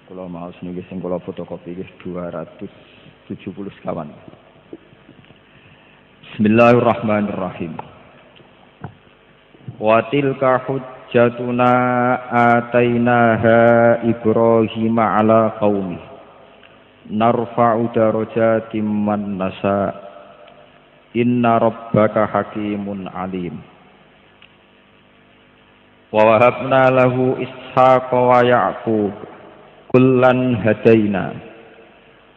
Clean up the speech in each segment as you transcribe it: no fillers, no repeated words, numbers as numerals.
Kalau mau niki sing kula fotokopi nggih 270 sekawan. Bismillahirrahmanirrahim. Wa tilka hujjatuna atainaha Ibrahim ala qaumi narfa'u darajatin man nasha inna rabbaka hakimun alim. Wa wahabna lahu Ishaqa wa Ya'qub kullan hadaina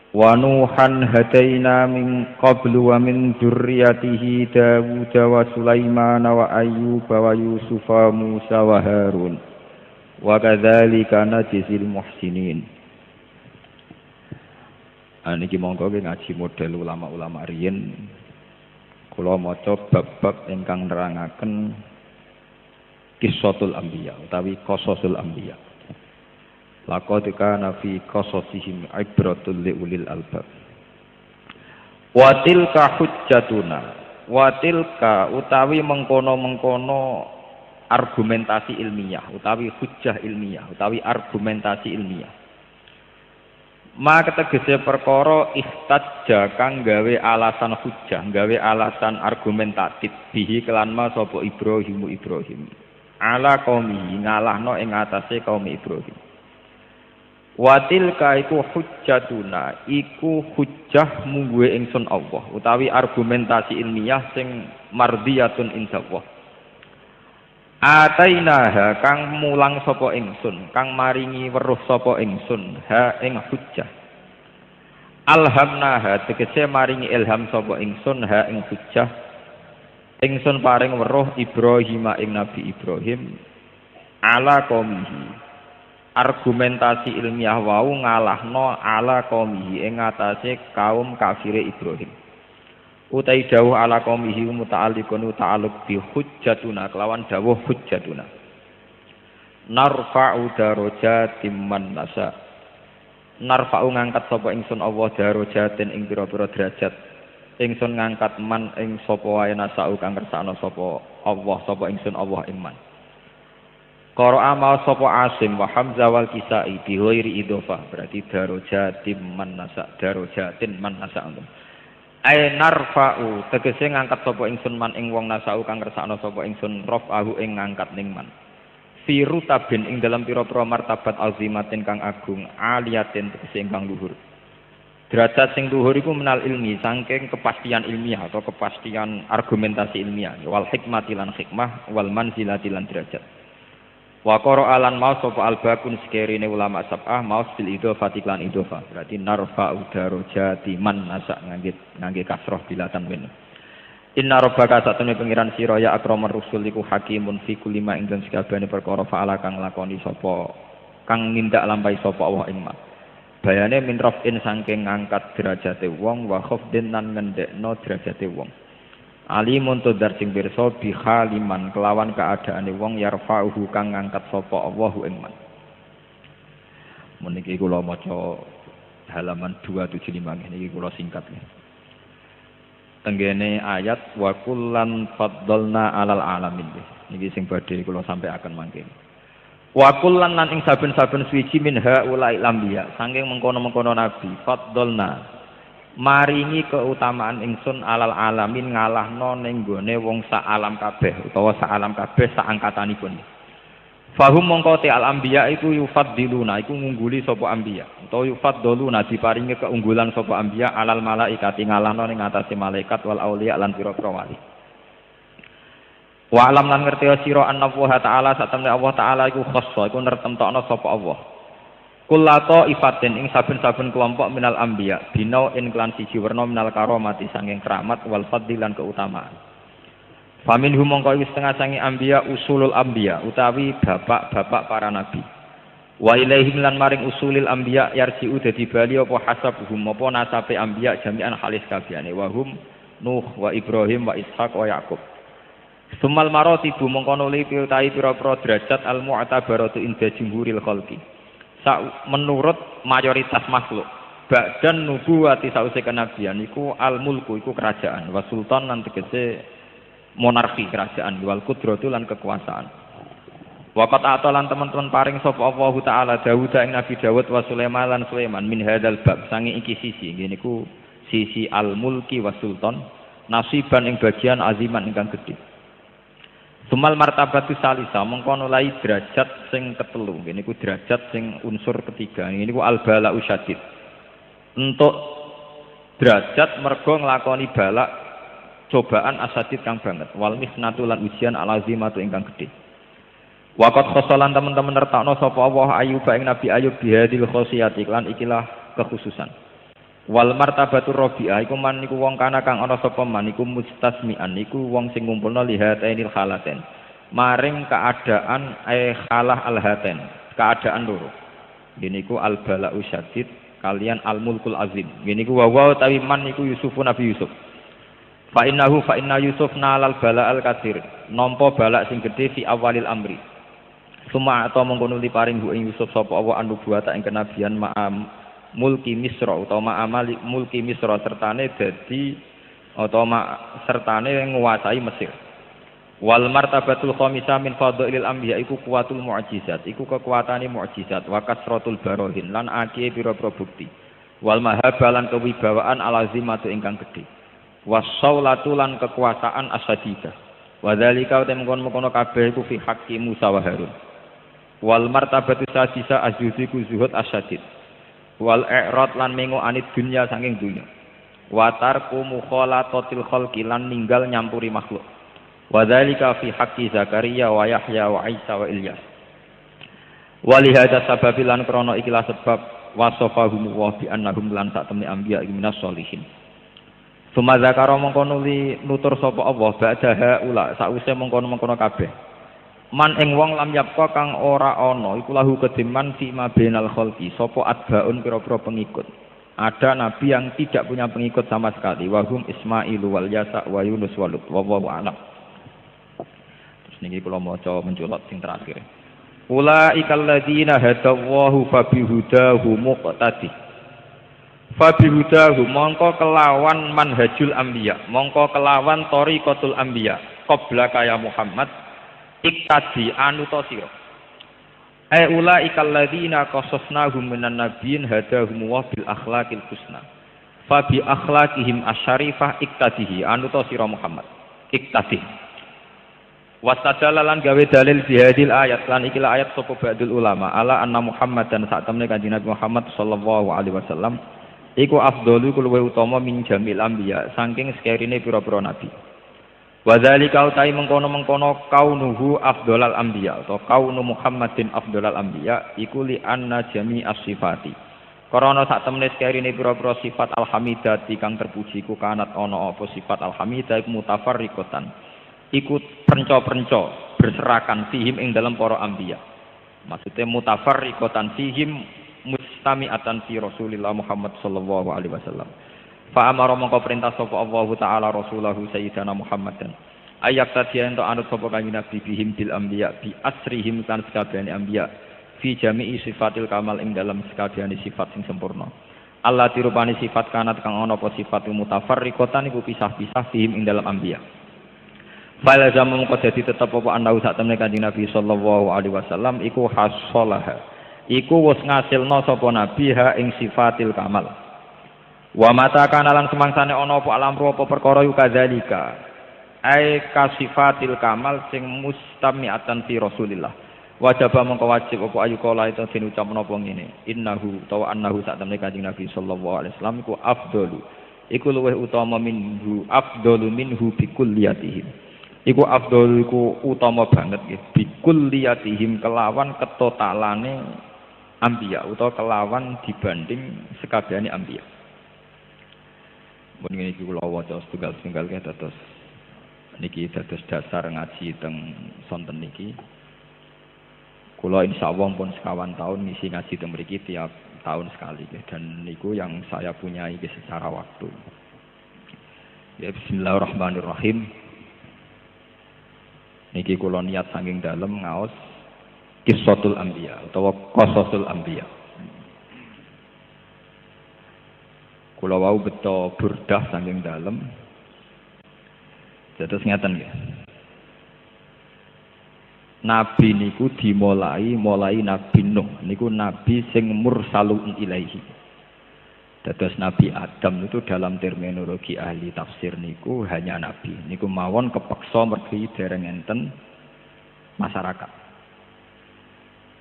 wa Nuhan hadaina min qablu wa min dzurriyyatihi Dawud wa Sulaiman wa Ayyub wa Yusuf wa Musa wa Harun wa kadzalika najzil muhsinin. Niki monggo ngaji model ulama-ulama riyin kula maca bab-bab ingkang nerangaken Qissatul Anbiya utawi Qasasul Anbiya. Laqad kana fi qasasihim ibratul liulil albab. Wa tilka hujjatuna. Wa tilka utawi mengkono-mengkono argumentasi ilmiah utawi hujjah ilmiah utawi argumentasi ilmiah. Maka tegese perkara istajja kang gawe alasan hujjah, gawe alasan argumentatif bihi kelan ma sapa Ibrahim ala qaumi ngalahno ing atase kaum Ibrahim. Watilka iku hujjatuna iku hujjah mungguhe ingsun Allah utawi argumentasi ilmiah sing mardiyatun indallah. Atainaha kang mulang sapa ingsun kang maringi weruh sapa ingsun ha ing hujjah. Alhamnaha tegese maringi ilham sapa ingsun ha ing hujjah. Ingsun paring weruh Ibrahim ing Nabi Ibrahim ala qaumihi. Argumentasi ilmiah wau ngalahno ala qaumihi ing atase kaum kafire Ibrahim. Utai dawuh ala qaumihi muta'alliqun ta'alluq bi hujjatuna kelawan dawuh hujjatuna. Narfa'u darajatin man nasa. Narfa'u ngangkat sapa ingsun Allah darajatin ing pira-pira derajat. Ingsun ngangkat man ing sapa wae nasau kang kersakno sapa Allah sapa ingsun Allah ing man. Qara'a ma sapa Asim wa Hamzah wal Kisai bi ghairi idhofah berarti darajatin man nasa darajatin man nasa. Ai narfa'u tegese ngangkat sapa ingsun man ing wong nasau kang kersakno sapa ingsun raf'ahu ing ngangkat ning man. Fi rutabin ing dalam pira-pira martabat azimatin kang agung aliyatin tegese ingkang luhur. Derajat sing luhur iku menal ilmi saking kepastian ilmiah atau kepastian argumentasi ilmiah wal hikmati lan hikmah wal manzilati lan derajat. Wa qara alan maus sapa albakun sekerine ulama sab'ah maus bil idhofati lan idhofah berarti narfa'u darajati man nasa ngangge kasroh bilatan wen. Inna rabbaka satune pengiran sira ya akramar rusul iku hakimun fi kulli ma ing dalem sakabehane perkara fa'ala kang lakoni sapa kang nindak lampahi sapa Allah ing ma. Bayane min raf'in saking ngangkat derajate wong wa khafdin lan ngendhekno derajate wong. Alimun tudar sing pirsa bi khaliman kelawan keadaane wong yarfa'uhu kang ngangkat sapa Allahu ing man. Meniki kula maca halaman 275 niki kula singkat nggih. Tenggene ayat wa kullan faddalna 'alal alamin niki sing badhe kula sampaiaken mangke. Wa kullan lan ing saben-saben suci min haulail anbiya saking mengkono-mengkono nabi faddalna maringi keutamaan ingsun alal alamin ngalahno ning gone wong sak alam kabeh utawa sak alam kabeh sak angkatanipun. Fahum mongko te al anbiya iku yufaddiluna iku ngungguli sapa anbiya utawa yufaddaluna diparingi keunggulan sapa anbiya alal malaikati ngalahno ning atase malaikat wal auliya lan pira-pira wali. Wa alam lan ngerti sira anna Allah taala satemene Allah taala iku khassa iku nertemtokno sapa Allah. Kullato ifatin ing saben-saben kelompok minal anbiya binau in klan siji werna minal karomati sanging keramat wal fadli lan keutamaan. Faminhum mongko wis setengah sange anbiya usulul anbiya utawi bapak-bapak para nabi. Wa ilaihim lan maring usulil anbiya yarji'u dadi bali apa hasabuhum apa nasabe anbiya jami'an halis kabehane wa hum Nuh wa Ibrahim wa Ishaq wa Yaqub. Sumal maratibu mongko nuli piutai pira-pira derajat al mu'tabaratu inda jumhuril khalqi. Menurut mayoritas makhluk. Ba'dan nubuwati sause kenabian iku al mulku iku kerajaan wa sultan lan tegese monarki kerajaan wal qudratu lan kekuasaan. Waqat atolan teman-teman paring sapa Allah taala Dawud ing Nabi Dawud wa Sulaiman lan Sulaiman min hadzal bab sange iki sisi ngene iku sisi al-mulki wa sultan nasiban ing bagian aziman ingkang gedhe. Sumal martabatu salisa mengko nulai derajat sing ketelu ngene iku derajat sing unsur ketiga ngene iku al-bala usyadid. Untuk derajat mergo nglakoni balak cobaan asadid kang banget wal mihnatu lan ujian al-azimatu ingkang gedhe. Waqat khosolan teman-teman nertakno sapa Allah Ayub ing Nabi Ayub bihadil khosiyati lan ikilah kekhususan. Wal martabatur rabi'ah iku man niku wong kana kang ana sapa man iku mustasmi'an iku wong sing ngumpulna lihatainil halaten. Maring keadaan khalah alhaten, keadaan loro. Niku al bala'u syadid kalian al mulkul azim. Niku wa tawi man niku Yusuf Nabi Yusuf. Fa inna Yusuf nalal bala'al katsir. Nampa balak sing gedhe fi awalil amri. Suma atau mengkono paring bu ing Yusuf sapa Allah an-nubuwata ing kenabian ma'am mulki Misra utawa ma'amali mulki Misra sertane dadi utawa sertane nguasai Mesir. Wal martabatul khamisah min fadhailil anbiya iku kuwatul mu'jizat, iku kekuatane mukjizat wa kasratul barohin lan akeh pira-pira bukti. Wal mahabalan kewibawaan alazimatu ingkang gedhe. Wasaulatu lan kekuasaan asadidah. Wa dzalika mengkono kabeh iku fi haqqi Musa wa Harun. Wal martabatu sadisa azuziku zuhud asyadid wal i'rad lan mengo anit dunya saking dunya wa tarku mukhalatatil khalqi lan ninggal nyampuri makhluk wa dzalika fi haqqi Zakaria wa Yahya wa Isa wa Ilyas walihada sababilan krana ikilah sebab wasafahum wa bi annahum lan sak temne anbiya minas sholihin summa zakara mengkono nutur sapa Allah ba'daha ula sause mengkono kabeh man ing wong lam yapka kang ora ana iku lahu kediman fi mabinal khalqi sapa atbaun pira-pira pengikut. Ada nabi yang tidak punya pengikut sama sekali wahum Ismail wal Yasa wa Yunus wa Lut wallahu a'lam. Terus niki kula maca menculot sing terakhir. Ulaikal ladzina hadallahu fabihudahu muqtadi. Fabihudahu mongko kelawan manhajul anbiya, mongko kelawan thariqatul anbiya qabla kaya Muhammad iktadi anuta sira ula ikal ladzina qasasnahum minan nabiyyin hadahum wa bil akhlaqil husna fa bi akhlaqihim asyarifah iktadihi anuta sira Muhammad iktadi wastadalalan gawe dalil bihadil ayat lan ikilah ayat sapa ba'dul ulama ala anna Muhammad dan sak temne kanjeng Nabi Muhammad sallallahu alaihi wasallam iku afdalu luwih utama min jamil anbiya saking sekerine pira-pira nabi. Wa dzalika utai mengkono-mengkono kaunuhu afdhalal anbiya atau kaunu Muhammadin afdhalal anbiya iku li anna jami'as sifati. Karena sak temene sekerine pira-pira sifat alhamidati kang terpuji ku kanat ana apa sifat alhamidah iku mutafarriqatan. Iku prenca-prenca berserakan fihim ing dalam para anbiya. Maksudnya mutafarriqatan fihim mustami'atan fi Rasulillah Muhammad sallallahu alaihi wasallam. Fa amara mongko perintah sapa Allah taala rasulahu sayyidina Muhammadan ayak tadiya ento anut sapa kanjeng Nabi bihim bil anbiya bi asrihim kan sakabehane anbiya fi jami'i sifatil kamal ing dalam sakabehane sifat sing sempurna Allah dirupani sifat kanat kang ana apa sifat mutafarriqatan iku pisah-pisah fihim ing dalam anbiya fa lazam mongko dadi tetep apa ana sak temne kanjeng Nabi sallallahu alaihi wasallam iku hasolaha iku wis ngasilna sapa nabi ha ing sifatil kamal. Wa mata kana lan semangsane ana apa alamru apa perkara yu kadzalika ai kasifatil kamal sing mustami'atan fi Rasulillah wajaba mongko wajib apa ayu kala itu den ucap menapa ngene innahu tawa annahu sak temne kanjeng Nabi sallallahu alaihi wasallam iku afdalu iku luwih utama minhu afdalu minhu bi kulliyatihim iku afdalu iku utama banget nggih bi kulliyatihim kelawan ketotalane anbiya utawa kelawan dibanding sekabehane anbiya. Mun ngene iki kula waca setunggal-setunggal dados niki dados dasar ngaji teng sonten niki. Kula insyaallah pun sekawan tahun ngisi ngaji teng mriki tiap tahun sekali dan niku yang saya punya iki secara waktu. Ya bismillahirrahmanirrahim. Niki kula niat saking dalem ngaos Qissatul Anbiya utawa Qasasul Anbiya. Kula wau beto burdah saking dalem. Dados ngeten nggih. Nabi niku dimulai Nabi Nuh niku nabi sing mursalun ilaihi. Dados Nabi Adam itu dalam terminologi ahli tafsir niku hanya nabi. Niku mawon kepeksa mergi dereng enten masyarakat.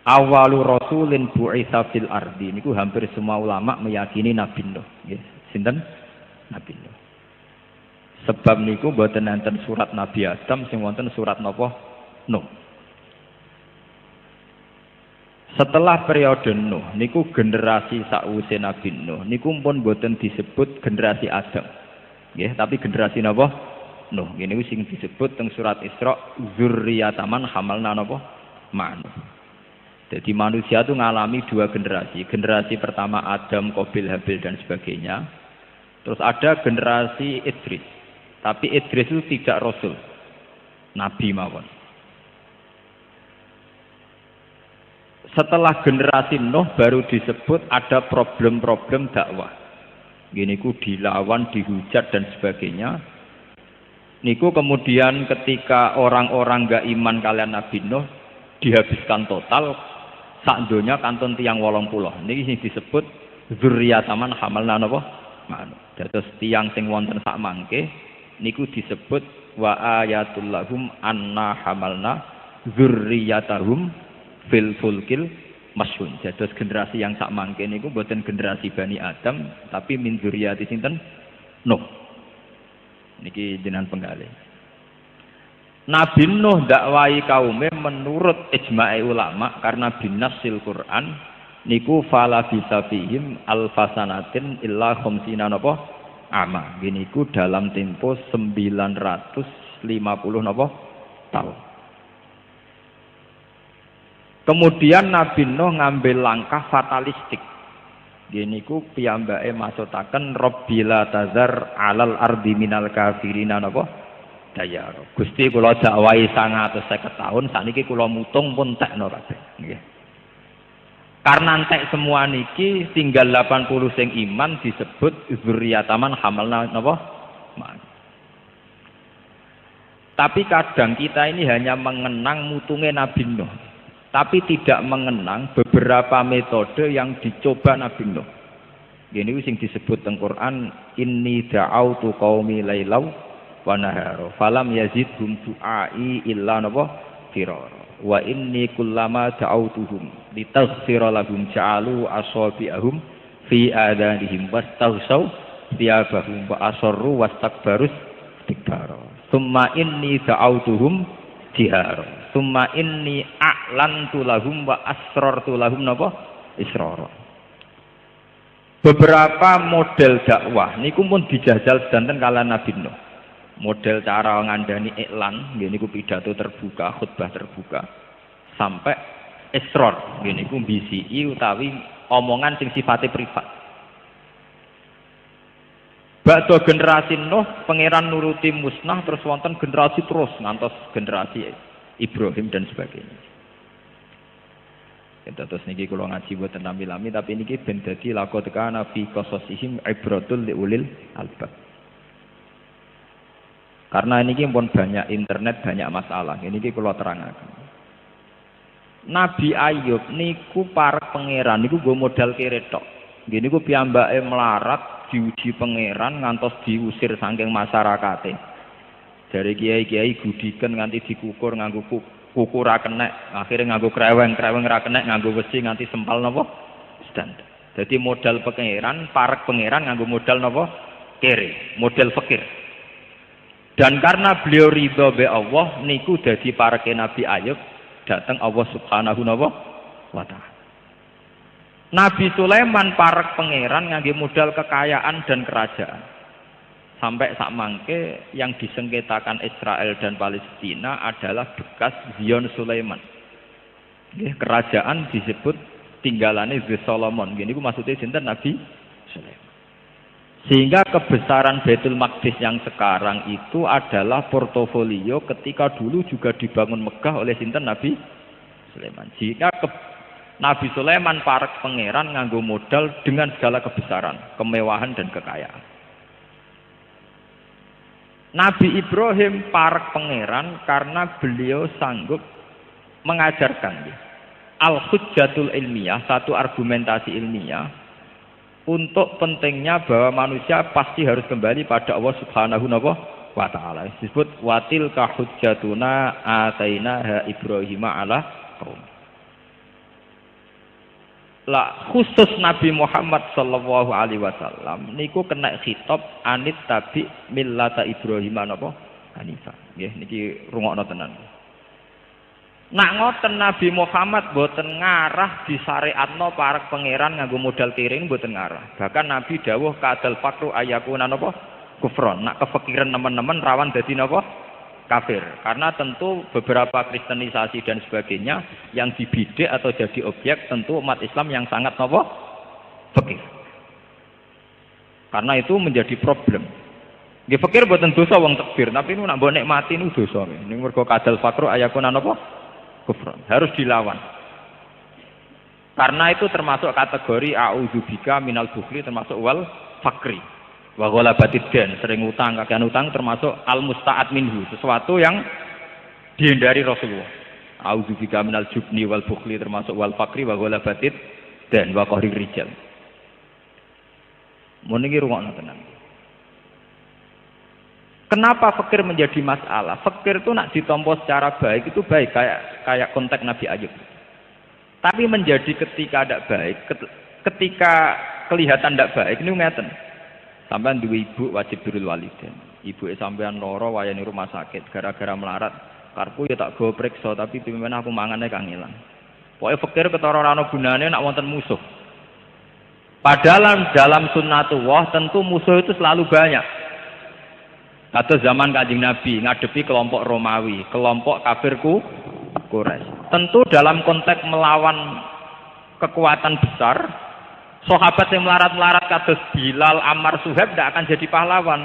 Awalu rasulin bu'itsa fil ardi niku hampir semua ulama meyakini Nabi Nuh. Nggih, sinten? Nabi Nuh. Sebab niku mboten enten surat Nabi Adam sing wonten surat napa? Nuh. Setelah periode Nuh niku generasi sakwise Nabi Nuh niku pun mboten disebut generasi Adam. Nggih, tapi generasi napa? Nuh. Ngene niku sing disebut teng surat Isra dzurriyyataman hamalna napa? Ma'nuh. Jadi manusia itu mengalami dua generasi. Generasi pertama Adam, Qabil, Habil dan sebagainya. Terus ada generasi Idris. Tapi Idris itu tidak rasul. Nabi mawon. Setelah generasi Nuh baru disebut ada problem-problem dakwah. Gini ku dilawan, dihujat dan sebagainya. Niku kemudian ketika orang-orang gak iman kalian Nabi Nuh dihabiskan total, sak donya kantun tiang 80. Niki sing disebut dzurriyyataman hamalna napa? Ma'nuh. Dados tiang sing wonten sak mangke niku disebut wa ayatul lahum anna hamalna dzurriyyatahum fil fulkil masyhun. Dados generasi yang sak mangke niku boten generasi Bani Adam tapi min dzurriyyati sinten? Nuh. Niki jenengan penggalih. Nabi Nuh dakwahi kaume menurut ijma'i ulama karena binasil Quran niku fala bisa fihim alfasanatin illa khamsina napa ama. Gini ku dalam tempo 950 napa tahun. Kemudian Nabi Nuh ngambil langkah fatalistik. Gini ku piyambake maksutaken Rabbila tazar alal ardi minal kafirina napa daya. Gusti kula dakwahi 950 tahun sakniki kula mutung pun tekno kabeh nggih. Karena entek semua niki tinggal 80 sing iman disebut dzurriyyataman hamalna napa? Tapi kadang kita ini hanya mengenang mutunge Nabi Nuh. Tapi tidak mengenang beberapa metode yang dicoba Nabi Nuh. Gini sing disebut teng Quran inni da'autu qaumi lailau wa nahara falam yazidhum du'ai illa napa firara wa inni kullama da'autuhum litaghfira lahum ja'alu asabi'ahum fi adanihim wastaghsaw thiyabahum wa asarru wastakbarus istikbara summa inni da'autuhum jihara summa inni a'lantu lahum wa asrartu lahum napa israra. Beberapa model dakwah niku pun dijajal sedanten kalian Nabi Nuh. Model cara ngandani iklan, gini ku pidato terbuka, khutbah terbuka, sampai esror, gini ku BCI utawi omongan sing sifatnya privat. Bakdo generasi Nuh, pangeran nuruti musnah, terus wonten generasi terus, ngantos generasi Ibrahim dan sebagainya. Terus niki kula ngaji boten lami-lami, tapi niki ben dadi laqad kana fi qasasihim ibratul liulil albab. Karena ini pun banyak internet, banyak masalah. Ini kalau terangkan. Nabi Ayub niku para pangeran niku go modal keretok. Gini ku piyambake melarat diuji pangeran ngantos diusir saking masyarakate. Dari kiai-kiai gudiken nganti dikukur nganggo kuku ra kenek, akhirnya nganggo kreweng ra kenek, nganggo besi nganti sempal napa? Stand. Jadi modal pangeran, para pangeran nganggo modal napa? Kere, modal fakir. Dan karena beliau ridho be Allah niku dadi pareke Nabi Ayub datang Allah Subhanahu wa taala. Nabi Sulaiman parek pangeran ngangge modal kekayaan dan kerajaan. Sampai sak mangke yang disengketakan Israel dan Palestina adalah bekas Zion Sulaiman. Nggih, kerajaan disebut tinggalane The Solomon. Gini ku maksudnya sinten Nabi Sulaiman. Sehingga kebesaran Baitul Maqdis yang sekarang itu adalah portofolio ketika dulu juga dibangun megah oleh sinten Nabi Sulaiman. Jika Nabi Sulaiman parek pangeran nganggo modal dengan segala kebesaran, kemewahan dan kekayaan. Nabi Ibrahim parek pangeran karena beliau sanggup mengajarkan al-hujjatul ilmiah, satu argumentasi ilmiah untuk pentingnya bahwa manusia pasti harus kembali pada Allah Subhanahu wa taala. Disebut watil ka hujjatuna atainaha Ibrahim ala qaum. Lah khusus Nabi Muhammad sallallahu alaihi wasallam niku kena khitab anit tabi millata Ibrahim napa Hanifah. Nggih niki rungokno tenan. Nak ngoten Nabi Muhammad boten ngarah disyariatno para pangeran nganggo modal kiring boten ngarah. Bahkan Nabi dawuh kadal fakru ayakuna napa kufron. Nak kefikiran teman-teman rawan dadi napa kafir. Karena tentu beberapa kristenisasi dan sebagainya yang dibidik atau jadi objek tentu umat Islam yang sangat napa fikir. Karena itu menjadi problem. Nggih fikir boten dosa wong takbir, tapi nu nak mbok nikmati nu dosa. Ning mergo kadal fakru ayakuna napa kufran, harus dilawan. Karena itu termasuk kategori a'udzubika minal bukhli, termasuk wal fakri wa ghalabatid dan sering utang, kakean utang termasuk al musta'ad minhu, sesuatu yang dihindari Rasulullah. A'udzubika minal jubni wal bukhli termasuk wal fakri wa ghalabatid dan wa qahrir rijal. Mun iki rungokno tenan. Kenapa fakir menjadi masalah? Fakir itu nak ditompo secara baik itu baik, kayak konteks Nabi Ayub. Tapi menjadi ketika tidak baik, ketika kelihatan tidak baik, ini ngeten. Sampean duwe ibu wajib birrul walidain. Ibu sampean loro wayani rumah sakit gara-gara melarat. Karpu ya tak go priksa tapi pimen aku mangane kang ilang. Pokoke fakir ketara ora ana gunane nak wonten musuh. Padahal dalam sunnatullah tentu musuh itu selalu banyak. Atau zaman Kanjeng Nabi ngadepi kelompok Romawi, kelompok kafirku Quraisy. Tentu dalam konteks melawan kekuatan besar, sahabat yang melarat-melarat kados Bilal, Ammar, Suhaib tidak akan jadi pahlawan.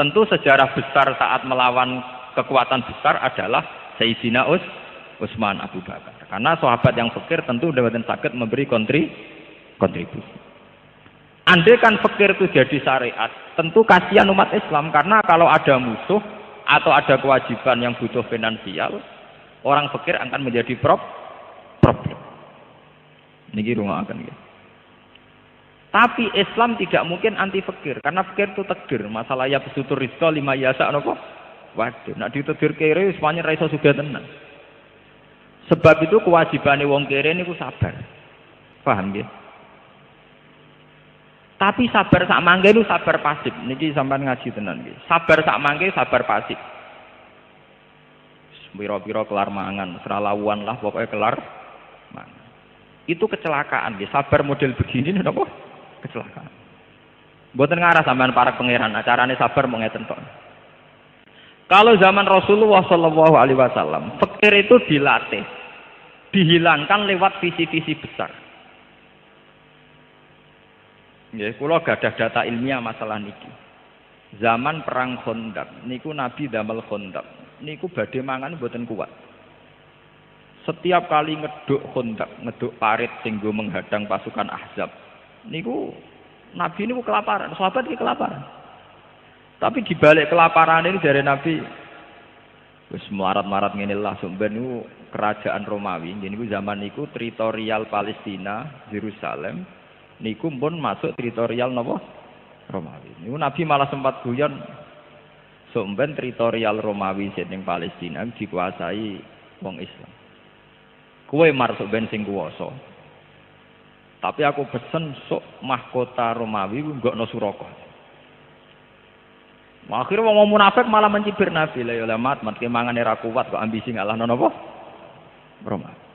Tentu sejarah besar saat melawan kekuatan besar adalah Sayyidina Utsman Abu Bakar. Karena sahabat yang fakir tentu dapat sakit memberi kontribusi. Andai kan fakir itu jadi syariat, tentu kasihan umat Islam karena kalau ada musuh atau ada kewajiban yang butuh finansial, orang fakir akan menjadi problem. Niki rungokaken ya. Tapi Islam tidak mungkin anti fakir karena fakir itu takdir. Masalah ya besutur rizqa lima yasa napa? Waduh, nak ditedir kere semuanya ra iso sugih tenan. Sebab itu kewajibane wong kere niku sabar. Paham nggih? Tapi sabar sak mangke itu sabar pasif. Niki sampean ngaji tenan nggih. Sabar sak mangke sabar pasif. Pira-pira kelar mangan, seralawuan lah pokoknya kelar mangan. Itu kecelakaan nggih. Sabar model begini napa? Kecelakaan. Mboten ngarah sampean para pangeran, acarane sabar mau ngeten tok. Kalau zaman Rasulullah sallallahu alaihi wasallam, fakir itu dilatih, dihilangkan lewat visi-visi besar. Ya, kula gadah data ilmiah masalah niki. Zaman perang Khandaq niku Nabi damel Khandaq. Niku badhe mangan mboten kuat. Setiap kali ngeduk Khandaq, ngeduk parit sing nggo menghadang pasukan Ahzab. Niku Nabi niku kelaparan, sahabat iki kelaparan. Tapi di balik kelaparan ini dari Nabi wis marat-marat ngene lah sumben niku kerajaan Romawi. Niku zaman niku teritorial Palestina, Yerusalem. Niku pun masuk teritorial napa Romawi. Niku Nabi malah sempat guyon sumben teritorial Romawi sing Palestina dikuasai wong Islam. Kowe masuk ben sing kuwasa. Tapi aku pesen sok mahkota Romawi nggokno Suraka. Akhirnya wong munafik malah mencibir Nabi lah ya mat kemangane ra kuat kok ambisi ngalahno napa Romawi.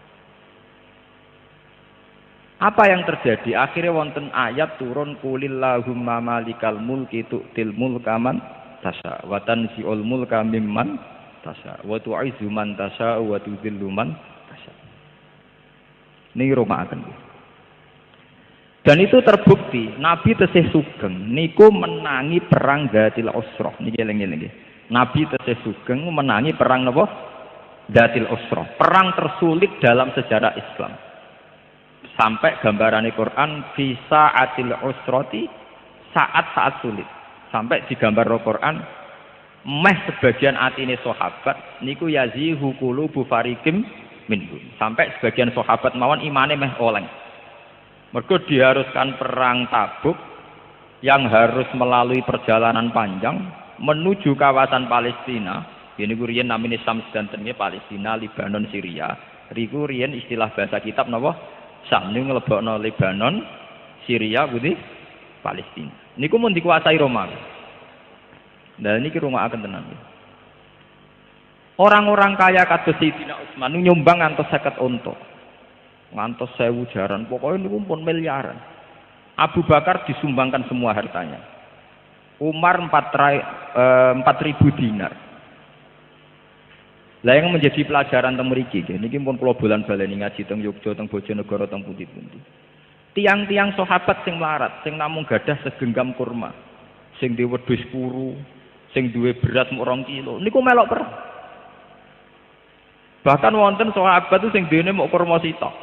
Apa yang terjadi? Akhirnya wonten ayat turun kulillahumma malikal mulki tu'til mulka man tasya wa tanzi'ul mulka mimman tasya wa tu'izzu man tasya wa tudhillu man tasya. Niki rumaken. Dan itu terbukti Nabi tesih sugeng niku menangi perang Dzatil Usrah. Niki eling-eling nggih. Nabi tesih sugeng menangi perang napa? Dzatil Usrah. Perang tersulit dalam sejarah Islam. Sampai gambaran Quran bisa atil usroti saat sulit. Sampai digambar Quran meh sebagian atine sahabat niku yazihu qulubu fariqim minhum. Sampai sebagian sahabat mawon imane meh oleng. Mergo diharuskan perang Tabuk yang harus melalui perjalanan panjang menuju kawasan Palestina. Ini kurian namanya Syam sedantennya Palestina, Lebanon, Syria. Riku riyen istilah bahasa kitab napa? Syam niku nglebokno Lebanon, Syria, putih Palestina. Niku mun dikuasai Romawi. Nah niki rungokaken tenan. Orang-orang kaya kados Sayyidina Utsman nyumbang ngantos 50 unta. Ngantos 1000 jaran, pokoknya niku pun miliaran. Abu Bakar disumbangkan semua hartanya. Umar 4.000 dinar. Lah yang menjadi pelajaran teng mriki niki pun kula bolan baleni ngaji teng Yogya teng Bojonegoro teng pundi-pundi. Tiang-tiang sahabat sing melarat, sing namung gadah segenggam kurma, sing duwe wedhus puru, sing duwe beras mung 2 kilo, niku melok perang. Bahkan wonten sahabat itu sing dene mung kurma sitok.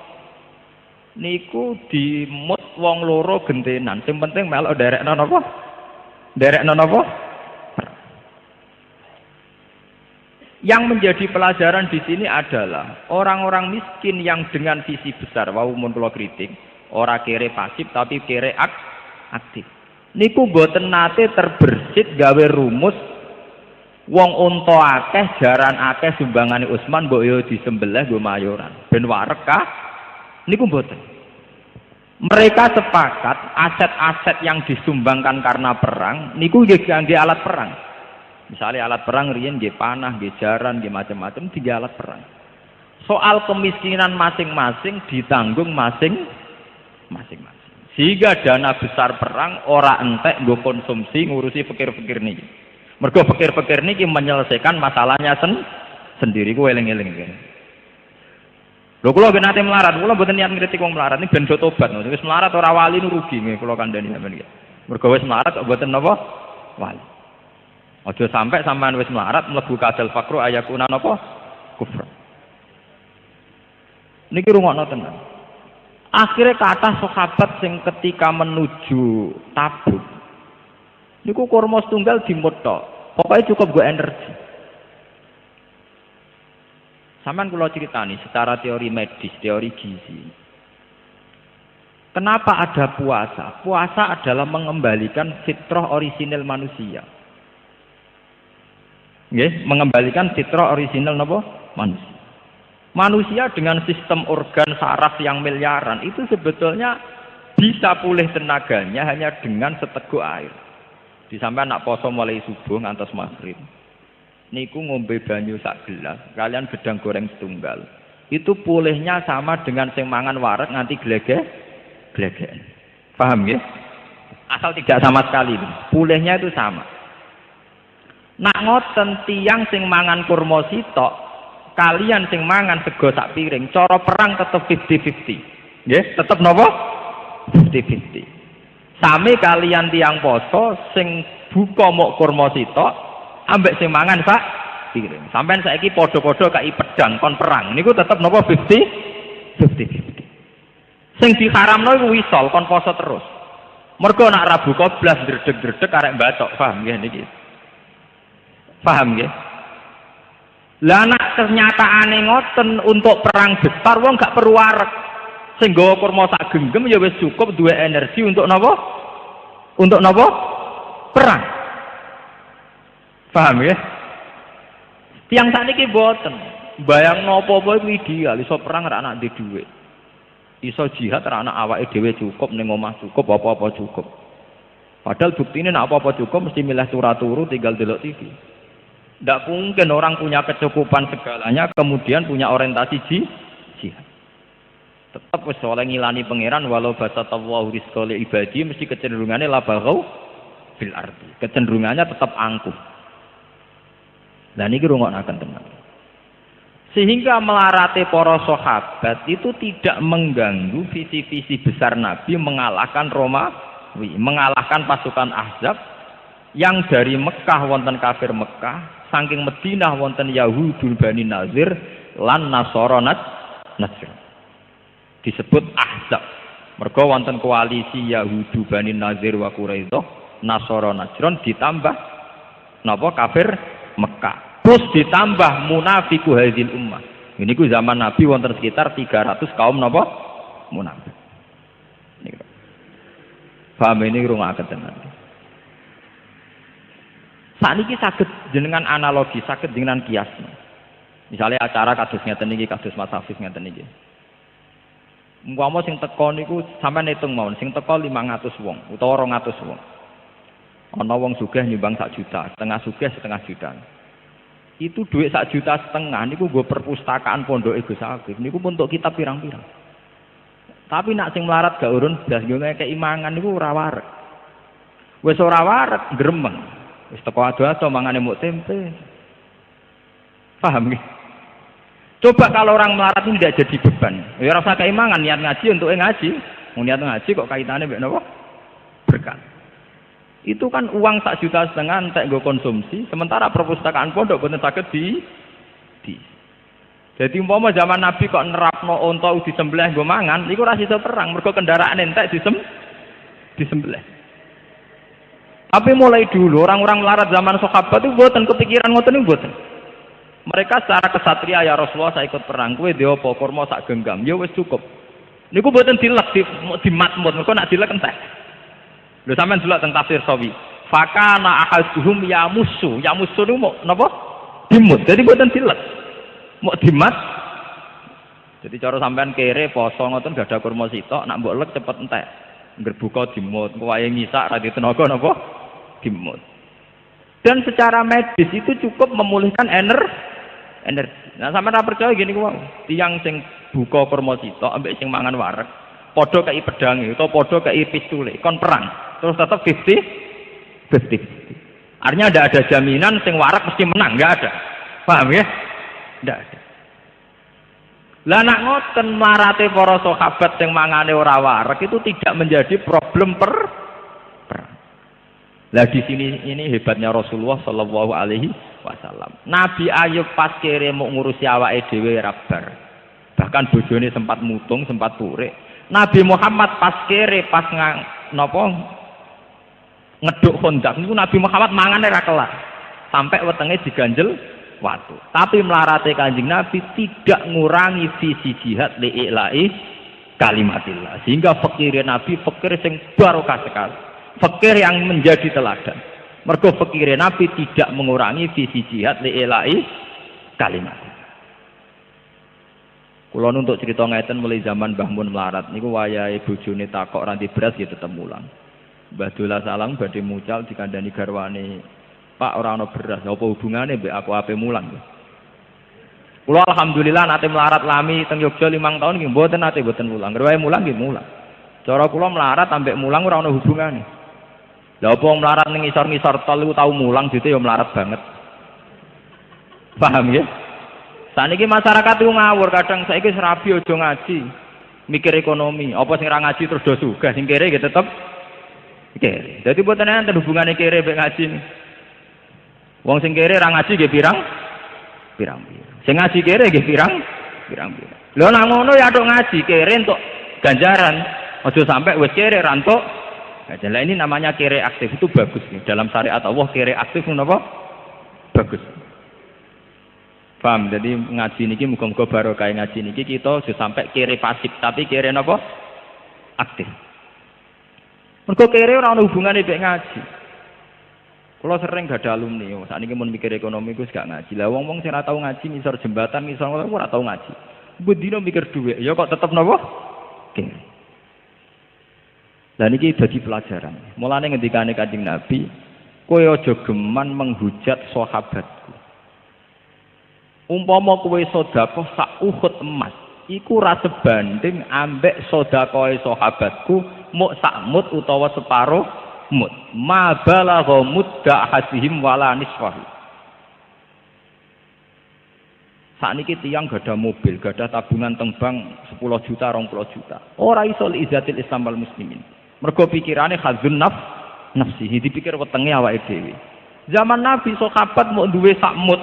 Niku dimut wong loro gentenan, sing penting melok derekno napa? Derekno napa? Yang menjadi pelajaran di sini adalah orang-orang miskin yang dengan visi besar, wau mun kula kritik, ora kere pasif tapi kere aktif. Niku mboten nate terbersit gawe rumus wong unta akeh jaran akeh sumbangane Utsman mbok yo disembelih nggo mayoran. Ben warek kah? Niku mboten. Mereka sepakat aset-aset yang disumbangkan karena perang niku nggih kangge alat perang. Misalnya alat perang riyen nggih panah, nggih jaran, nggih macam-macam tiga alat perang. Soal kemiskinan masing-masing ditanggung masing-masing. Sehingga dana besar perang ora entek nggo konsumsi ngurusi pikir-pikir niki. Mergo pikir-pikir niki menyelesaikan masalahnya sendiri ku eling-eling ngene. Lho kula nggih nate melarat, kula mboten niat ngritik wong melarat niki ben do tobat. Wis melarat ora wali nu rugi nggih kula kandhani sampeyan iki. Mergo wis melarat kok mboten napa? Wali. Aja sampai sampean wis melarat mlebu kadal fakru ayakuna napa? Kufur. Niki rungokno tenan. Akhirnya kata sahabat sing ketika menuju Tabuk niku kurma setunggal dimutho. Pokoknya cukup gue energi. Sampeyan kula critani secara teori medis, teori gizi. Kenapa ada puasa? Puasa adalah mengembalikan fitrah orisinil manusia. Nggih, mengembalikan fitrah orisinal napa? Manusia. Manusia dengan sistem organ saraf yang miliaran itu sebetulnya bisa pulih tenaganya hanya dengan seteguk air. Disampean nak poso mulai subuh ngantos maghrib. Niku ngombe banyu sak gelas, kalian gedang goreng setunggal. Itu pulihnya sama dengan sing mangan wareg nganti glegek. Paham ya? Asal tidak sama sekali. Pulihnya itu sama. Nak ngoten tiang sing mangan kurma sitok, kalian sing mangan sego sak piring, cara perang tetep 50-50. Nggih, tetep napa? 50-50. Sami kalian tiang poso sing buka mok kurma sitok, ambek sing mangan sak piring. Sampeyan saiki padha-padha kai pedang kon perang. Niku tetep napa 50-50. Sing diharamno iku wisol kon poso terus. Mergo nak Rabu koblas dredeg-dredeg arek batok, paham nggih niki? Paham nggih? Lah nek kenyataane ngoten untuk perang besar wong gak perlu wareg. Sing nggawa kurma sak genggam ya wis cukup duwe energi untuk napa? Untuk napa? Perang. Paham ya? Tiang sakniki mboten. Bayangno apa-apa iku ideal, iso perang ra anak ndek dhuwit. Iso jihad ra anak awake dhewe cukup ning omah cukup apa-apa cukup. Padahal buktine nek apa-apa cukup mesti milih turu tinggal delok TV. Tidak mungkin orang punya kecukupan segalanya kemudian punya orientasi jihad. Tetap wis oleh ngilani pangeran walau basatallahu rizqa li ibadi mesti kecenderungannya la baghaw fil ardi. Kecenderungannya tetap angkuh. Lah niki rungokaken tenan. Sehingga melarate para sahabat itu tidak mengganggu visi-visi besar Nabi mengalahkan Romawi, mengalahkan pasukan Ahzab yang dari Mekah wonten kafir Mekah, saking Madinah wonten Yahudul Bani Nazir lan Nasara Najr. Disebut Ahzab. Mergo wonten koalisi Yahudu Bani Nazir wa Quraidah, Nasara Najron ditambah napa kafir Mekah. Terus ditambah munafiku hadzil ummah. Ini ku zaman Nabi wonten sekitar 300 kaum napa munafik. Niku. Paham ini rungokaken tenan. Sakniki saged jenengan analogi, saged jenengan kias. Misalnya acara kados ngeten iki, kados Mas Hafiz ngeten iki. Umpama sing teko niku sampean hitung mawon, sing teko 500 wong utawa 200 wong. Ana wong sugih nyumbang 1 juta, setengah sugih setengah juta. Itu duit 1,5 juta niku nggo perpustakaan pondoke Gus Hafiz. Niku untuk kitab pirang-pirang. Tapi nak sing melarat gak urun blas ngene keimangan niku ora wareg. Wis ora wareg gremeng. Wis teko ado-ado mangane muk tempe. Paham nggih? Coba kalau orang melarat ini tidak jadi beban. Ya rasa keimangan niat ngaji untuk ngaji. Mau niat ngaji kok kaitannya mbek napa? Berkah. Itu kan uang 1,5 juta entek nggo konsumsi, sementara perpustakaan pondok boten saged di. Jadi umpama zaman Nabi kok nerapno unta disembelih nggo mangan, iku ora iso perang, mergo kendaraan entek disembelih. Tapi mulai dulu orang-orang melarat zaman sahabat itu mboten kepikiran ngoten niku mboten. Mereka secara kesatria ya Rasulullah saya ikut perang, kowe dhewe apa kurma sak genggam, ya wis cukup. Niku mboten dilek di matmut, mergo nak dilek entek. Lho sampean delok teng tafsir Sawi. Fakana ahaduhum yamusu niku mau napa? Dimut. Jadi mboten dilek. Mau dimat. Jadi cara sampean kere poso ngoten gak ada kurma sitok, nak mbok lek cepet entek. Ngger buka dimut, wayahe ngisak ra tenaga napa? Dimut. Dan secara medis itu cukup memulihkan energi. Nah, sampeyan ora percaya gini ku, tiyang sing buka kurma sitok ambek sing mangan wareg, padha kei pedange utawa padha kei pistule, kon perang. Terus tetap 50. Artinya tidak ada jaminan sing wareg mesti menang, enggak ada. Paham ya? Enggak ada. Lah nak ngoten marate para sahabat sing mangane ora wareg itu tidak menjadi problem perang. Lah di sini ini hebatnya Rasulullah sallallahu alaihi wasallam. Nabi Ayub pas kere mau ngurusi awake dhewe rabar. Bahkan bojone sempat mutung, sempat purik. Nabi Muhammad pas kere pas ngeduk Khandaq niku Nabi Muhammad mangane ra kelar. Sampai wetenge diganjel watu. Tapi melarate Kanjeng Nabi tidak ngurangi visi jihad li'ila'i kalimatillah. Sehingga fakir Nabi fakir sing barokah sekali. Fakir yang menjadi teladan. Mergo fakir Nabi tidak mengurangi visi jihad li'ila'i kalimat. Kula untuk cerita ngeten mulai zaman Mbah Mun melarat niku wayahe bojone takok ranti beras ya tetep mulang. Mbah Dola Salang badhe mucal dikandani garwane, "Pak, ora ana beras. Apa hubungane mbek aku ape mulang?" Kula alhamdulillah nate melarat lami teng Yogya 5 tahun nggih mboten nate mboten mulang. Rewae mulang nggih mulang. Cara kula melarat ambek mulang ora ana hubungane. Lah apa melarat ning ngisor-ngisor tol iku tau mulang dite ya melarat banget. Paham ya? Saniki masyarakat itu ngawur, kadang saiki serabi aja ngaji, mikir ekonomi. Apa sing ra ngaji terus do sugih, sing kere nggih tetep kere. Dadi mboten enten hubungane kere mek ngaji. Wong sing kere ra ngaji nggih pirang. Sing ngaji kere nggih pirang. Lho nang ngono ya tok ngaji kere entuk ganjaran. Aja sampai wis kere ra entuk. Nah, ini namanya kere aktif, itu bagus nih. Dalam syariat Allah kere aktif napa? Bagus. Paham? Jadi ngaji niki muga-muga barokah ngaji niki kita sudah sampai kere pasif, tapi kere napa? Aktif. Mergo kere ora ana hubungane mek ngaji. Kula sering gak ada alumni, sakniki mun mikir ekonomi Gus gak ngaji. Lah wong-wong sing ora tau ngaji ngisor jembatan, ngisor ora tau ngaji. Bendina mikir dhuwit, ya kok tetep napa? Kere. Dan ini jadi pelajaran. Mulane ngendikane Kanjeng Nabi, kowe aja geman menghujat sahabatku. Umpama kowe sedekah sak Uhud emas, iku ra sebanding ambek sedekahe sahabatku muk sak mut utawa separo mut. Ma balagha mudda hasihim wala nisfahu. Sakniki tiyang gadah mobil, gadah tabungan tembang 10 juta, 20 juta. Ora iso izatil Islam wal muslimin. Mergo pikirane khadzun nafsihi, dipikir wetenge awake dhewe. Zaman Nabi sahabat mau duwe sak mut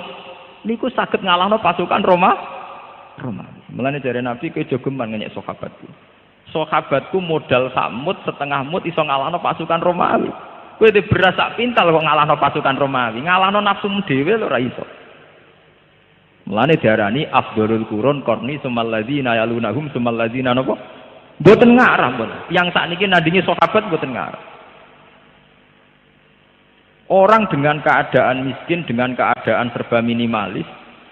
niku saged ngalahno pasukan Romawi. Mulane jare Nabi kowe aja geman ngenyek sahabatku. Sahabatku modal sak mut setengah mut iso ngalahno pasukan Romawi. Kowe dhe beras sak pintal kok ngalahno pasukan Romawi, ngalahno nafsumu dhewe lho ora iso. Mulane diarani afdhalul qurun qarni sumal ladzina yalunahum sumal ladzina napa? Mboten ngarah pun. Yang sakniki nandingi sahabat mboten ngarah. Orang dengan keadaan miskin, dengan keadaan serba minimalis,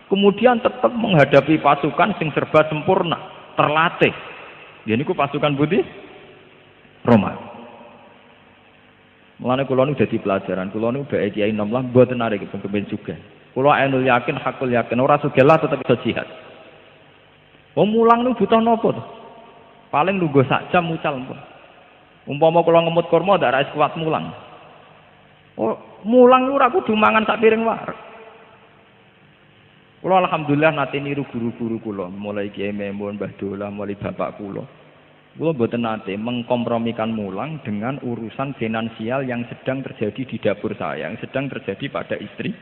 kemudian tetap menghadapi pasukan sing serba sempurna, terlatih. Jadi ku pasukan putih Roma. Mulane kula nu dadi pelajaran, kula nu bae Kiai Nom lah mboten narik kepen juga. Kula ainul yakin, hakul yakin, ora sugih lah tetep iso jihad. Wong mulang nu butuh napa to? Paling lungguh sak jam mucal pun. Umpama kula ngemut kurma ndak ra kuat mulang. Oh, mulang ora kudu mangan sak piring wareg. Kula alhamdulillah nate niru guru-guru kula, mulai Kiai Memun, Mbah Dolah, mulai bapak kula. Kula mboten nate mengkompromikan mulang dengan urusan finansial yang sedang terjadi di dapur saya, yang sedang terjadi pada istri.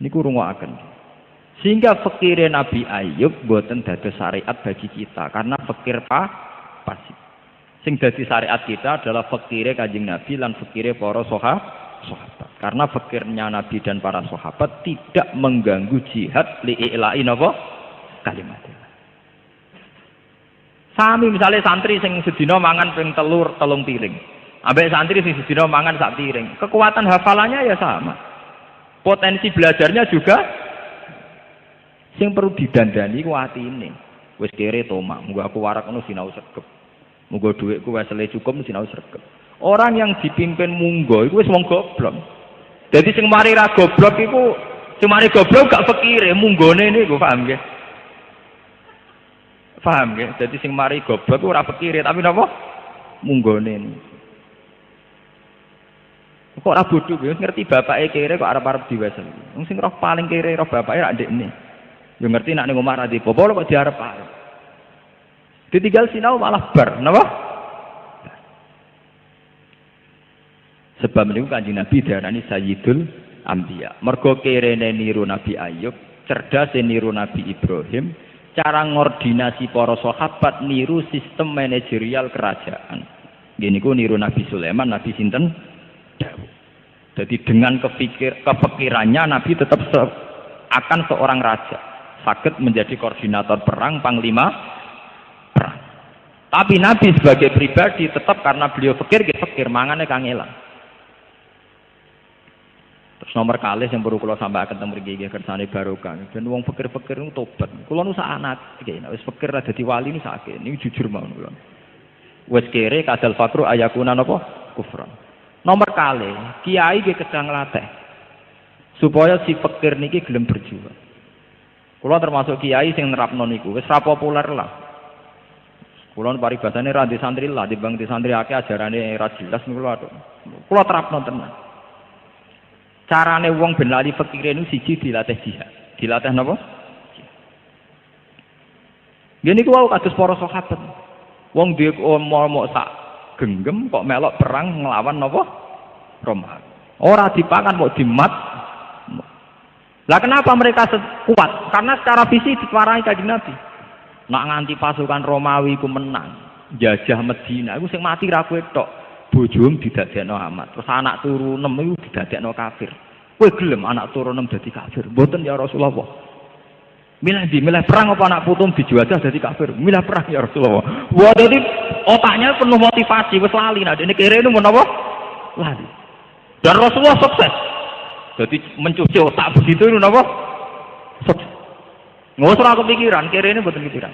Niku rungokaken. Sehingga fikire Nabi Ayub mboten dados syariat bagi kita karena fikir pasif. Sing dadi syariat kita adalah fikire Kanjeng Nabi lan fikire para sahabat. Karena fikirnya Nabi dan para sahabat tidak mengganggu jihad li'ila'i napa kalimat. Sami misalnya santri sing sedina mangan ping telur telung piring. Ambek santri sing sedina mangan sak piring. Kekuatan hafalannya ya sama. Potensi belajarnya juga sing perlu didandani ku atine. Wis kere to mak, muga aku warak ngono sinau sregep. Muga dhuwitku wesele cukup sinau sregep. Orang yang dipimpin munggo iku wis wong goblok. Jadi sing mari ra goblok iku sing mari goblok gak fikire munggone niku paham nggih. Paham nggih? Jadi sing mari goblok iku ora fikire tapi napa? Munggone niku. Kok ora bodho ya ngerti bapake kere kok arep-arep diwasel. Wong sing roh paling kere roh bapake ra ndekne. Yo ngerti nek ning omah ra di bapa kok diarep-arep. Ditinggal sinau malah bar, napa? Sebab niku Kanjeng Nabi diarani Sayyidul Anbiya. Mergo kerene niru Nabi Ayub, cerdase niru Nabi Ibrahim, cara ngordinasi para sahabat niru sistem manajerial kerajaan. Nggih niku niru Nabi Sulaiman, Nabi sinten? Daud. Jadi dengan kepikirannya Nabi tetap akan seorang raja, saged menjadi koordinator perang, panglima perang. Tapi Nabi sebagai pribadi tetap karena beliau fikir mangane kangelan. Terus nomor kalih yang perlu kula sampaikan teng mriki nggih kersane barokah. Ben wong fikir-fikir niku tobat. Kula nu sak anak iki nek wis fikir ra dadi wali niku sakit. Niku jujur mawon kula. Wis kere kadal fakru ayakuna napa kufran. Nomor kalih kiai nggih kedang latih supaya si fikir niki gelem berjuang. Kula termasuk kiai sing nerapno niku wis ra populer lah. Kula paribasane ra di santri lah, dibang di santri akeh ajarane ra jelas niku kula terapno tenan. Carane wong ben lali fikire niku siji dilatih jihad. Dilatih napa? Ngene iku wae kados para sahabat. Wong duwe momok sak genggem kok melok perang nglawan napa? Roma. Ora dipangan kok dimat. Lah kenapa mereka kuat? Karena secara fisik diparai Kanjeng Nabi. Nak nganti pasukan Romawi ku menang, jajah Medina iku sing mati ra kowe tok. Bojom didadekno amat. Terus anak turu 6 iku didadekno kafir. Kowe gelem anak turu 6 dadi kafir? Mboten ya Rasulullah. Milih perang apa anak putum dijuajah dadi kafir? Milih perang ya Rasulullah. Wah, jadi otaknya penuh motivasi wis lali nek dene kere niku menapa? Lali. Dan Rasulullah sukses. Jadi mencuci otak begitu itu napa? Sukses. Nggak usah kepikiran, kere ini mboten pikiran.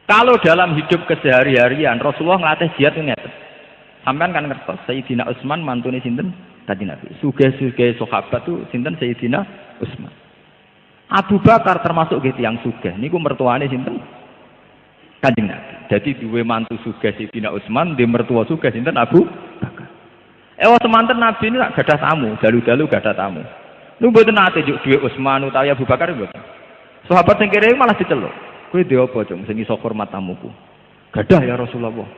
Kalau dalam hidup kesehari-harian Rasulullah ngelatih jihad ngeten. Sampean kan ngertos Sayyidina Utsman mantune sinten? Kanjeng Nabi. Sugih-sugih sahabat tuh sinten Sayyidina Utsman. Abu Bakar termasuk nggih tiyang sugih. Niku mertuane sinten? Kanjeng Nabi. Jadi duwe mantu sugih Sayyidina Utsman, duwe mertua sugih sinten Abu Bakar. Semanten Nabi ini gadah tamu, dalu-dalu gadah tamu. Niku mboten nate juk duwe Utsman utawa Abu Bakar mboten. Sahabat sing kere malah diceluk. Kowe dhewe apa, Cung? Sing iso hormat tamuku. Gadah ya Rasulullah.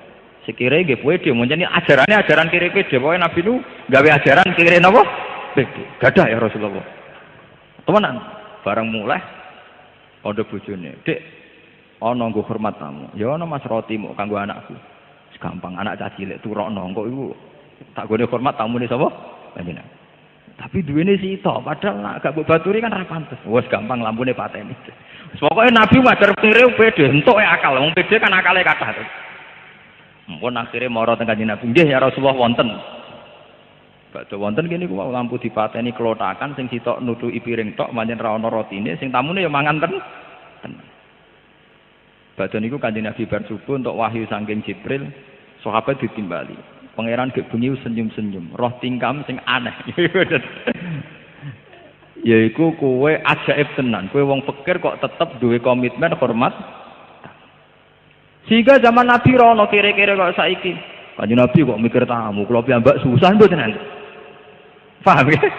Sekire nggih pede menjane ajaran kire pede. Pokoke Nabi nu gawe ajaran kire napa? Pede. Gadah ya Rasulullah. Temenan, bareng mulai padha bojone. Dik, ana nggo hormat tamu. Ya ana Mas roti muk kanggo anakku. Gampang anak cah cilik turokno kok iku tak gone hormat tamune sapa? Panjenengan. Tapi duwene sitok, padahal nak gak mbok baturi kan ra pantes. Wes gampang lampune pateni. Pokoke Nabi ngajar kire pede, entuk akal. Wong pede kan akale kathah. Mumpun akhire mara teng Kanjeng Nabi. Nggih ya Rasulullah wonten. Badhe wonten kene ku lampu dipateni klotakan sing sitok nuduki piring tok pancen ra ana rotine, sing tamune ya mangan tenan. Badhe niku Kanjeng Nabi bar subuh untuk wahyu saking Jibril, sahabat ditimbali. Pangeran gek bengi senyum-senyum, roh tingkam sing aneh. Yaiku kowe ajaib tenan, kowe wong pikir kok tetep duwe komitmen hormat. Sehingga zaman Nabi rono kira-kira kok saiki. Kanjeng Nabi kok mikir tamu, kula piyambak susah mboten tenan. Paham ya?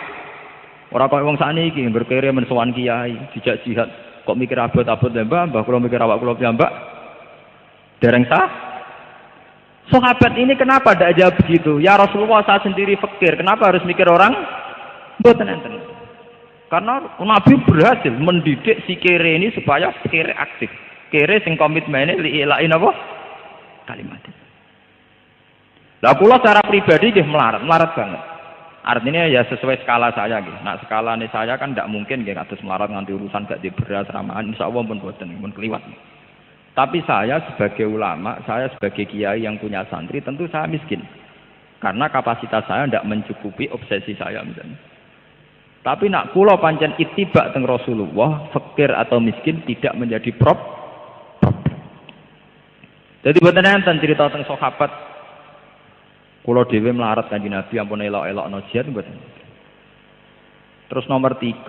Ora kok wong sakniki berkere men sowan kiai, dijak jihad, kok mikir abot-abot mbah kula mikir awak kula piyambak. Dereng sah. Sahabat ini kenapa tidak jawab begitu? Ya Rasulullah saya sendiri fakir, kenapa harus mikir orang? Mboten enten. Karena Nabi berhasil mendidik si kere ini supaya kere aktif. Kere sing komitmennya liilain apa? Kalimat. Lah kula secara pribadi nggih melarat banget. Artinya ya sesuai skala saya nggih. Nah, skala ini saya kan tidak mungkin nggih kados melarat nganti urusan gak di beras ramaan insyaallah pun boten pun kliwat. Tapi saya sebagai ulama, saya sebagai kiai yang punya santri, tentu saya miskin. Karena kapasitas saya tidak mencukupi obsesi saya misalnya. Tapi nak kula pancen itibak teng Rasulullah, fakir atau miskin tidak menjadi problem. Jadi boten enten cerita teng sahabat. Kula dhewe melarat Kanjeng Nabi ampun elok-elokno jihad mboten. Terus nomor 3,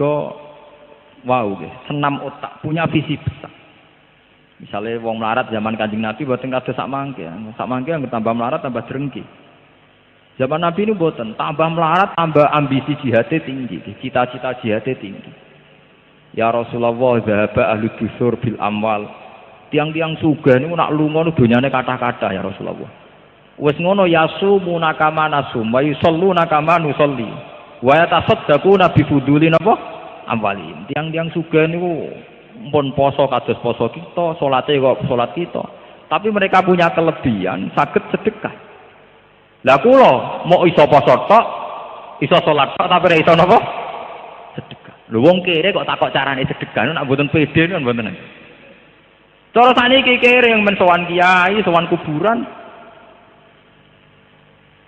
wow nggih, senam otak, punya visi besar. Misalnya wong melarat zaman Kanjeng Nabi boten kados sak mangke yang tambah melarat tambah drengki. Zaman Nabi ini boten, tambah melarat tambah ambisi jihadnya tinggi, cita-cita jihadnya tinggi. Ya Rasulullah zahaba ahli dusur bil amwal. Tiang-tiang sugih niku nak lunga nu donyane kathah-kathah ya Rasulullah. Wis ngono yasumuna kama nasum wa yusalluna kama nusolli. Wa yatasaddaquna bi fuduli napa? Amwalin. Tiang-tiang sugih niku pun poso kados poso kita, salate kok salat kita. Tapi mereka punya kelebihan saged sedekah. Lah kula mau iso poso tok, iso salat tok tapi ora iso napa? Sedekah. Lho wong kere kok takok carane sedekah nek mboten pede kan mboten. Cara saniki kere yang men sowan kiai, sowan kuburan.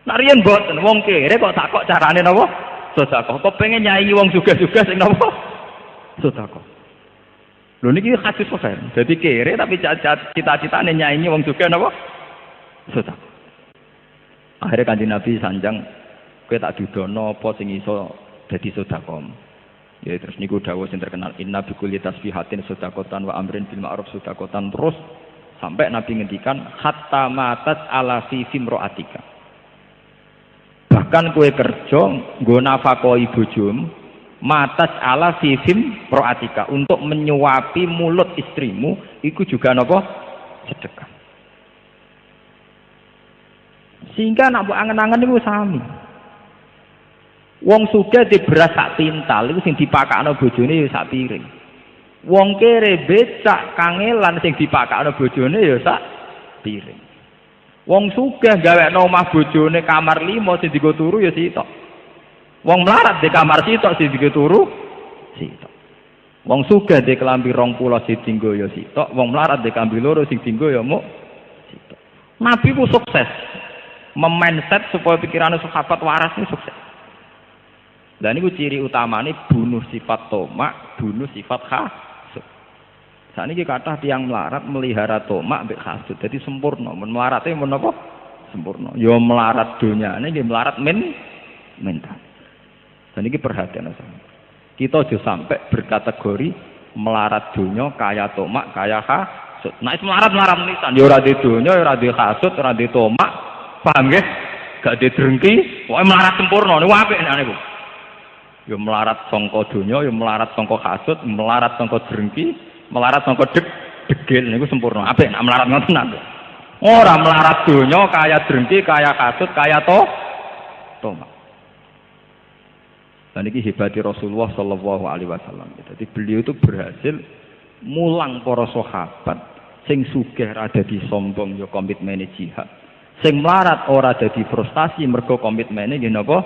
Nek riyen mboten wong kere kok takok carane napa? Sedekah. Kok pengen nyai wong sugih-sugih sing napa? Sedekah. Lho niki hadis sahih. Dadi kere tapi cita-citane nyanyi wong sugih napa? Sedekah. Akhirnya Kanjeng Nabi sanjang kowe tak dudono apa sing iso dadi sedekah. Ya terus niku dawuh sing terkenal inna bi kulli tasbihatin sedekatan wa amrin bil ma'ruf sedekatan terus sampai Nabi ngendikan hatta matat ala fi fimroatika. Bahkan kowe kerja nggo nafakoi bojomu matas ala fifim proatika untuk menyuapi mulut istrimu itu juga napa sedekah. Sehingga nak mbok angen-angen niku sami. Wong sugih di beras sak tintal iku sing dipakakno bojone ya sak piring. Wong kere becak kangelan sing dipakakno bojone ya sak piring. Wong sugih gawekno omah bojone kamar 5 sing digo turu ya sitok. Wong melarat di kamar sitok sing digo turu sitok. Wong sugih di kelambi 20 sing dienggo ya sitok, wong melarat di kelambi 2 sing dienggo ya muk sitok. Nabi ku sukses memindset supaya pikirannya sahabat waras ini sukses. Dan ini ciri utamanya bunuh sifat tomak, bunuh sifat hasud. Saat ini kata tiang melarat melihara tomak ambek hasud, jadi sempurna. Melaratnya menapa? Sempurna. Yo melarat dunia ini melarat mental. Dan ini perhatian sama. Kita juga sampai berkategori melarat dunia kaya tomak, kaya hasud. Nah itu melarat menisan. Yo ora di dunia, ora di hasud, ora di tomak. Paham nggih? Gak di drengki, pokoke melarat sempurna. Niku apik nek niku. Yo melarat sangka donya, yo melarat sangka hasud, melarat sangka drengki, melarat sangka degil niku sempurna. Apik nek melarat ngoten napa? Ora melarat donya kaya drengki, kaya hasud, kaya tomak. Dan ini hebati Rasulullah Shallallahu Alaihi Wasallam. Jadi beliau itu berhasil mulang para sahabat, sing sugih rada di sombong yo komitmen jihad, sing melarat ora dadi frustasi mergo komitmene nggih napa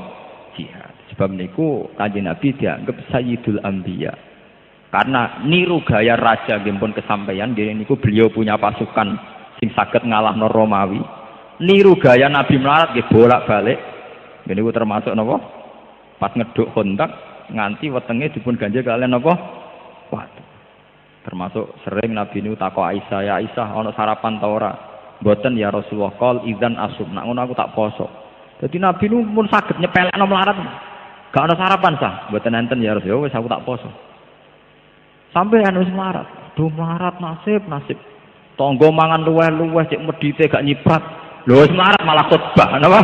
jihad. Sebab Sebab niku Kanjeng Nabi dianggap Sayyidul Anbiya. Karena niru gaya raja nggih pun kesampaian nggih niku beliau punya pasukan sing saged ngalahno Romawi. Niru gaya Nabi melarat nggih bolak-balik. Nggih niku termasuk napa? Pas ngeduk kontak nganti wetenge dipun ganjel kalian napa? Waduh. Termasuk sering Nabi niku takok Aisyah, "Ya Aisyah, ana sarapan ta ora?" "Mboten ya Rasulullah." "Qol idzan asum." Nak ngono aku tak poso. Dadi Nabi niku pun saged nyepelekno melarat. Gak ana sarapan sah. "Mboten enten ya Rasulullah, wis aku tak poso." Sampai anu melarat. Duh melarat nasib. Tonggo mangan luweh-luweh cek medite gak nyiprat. Lho wis melarat malah khotbah. Napa?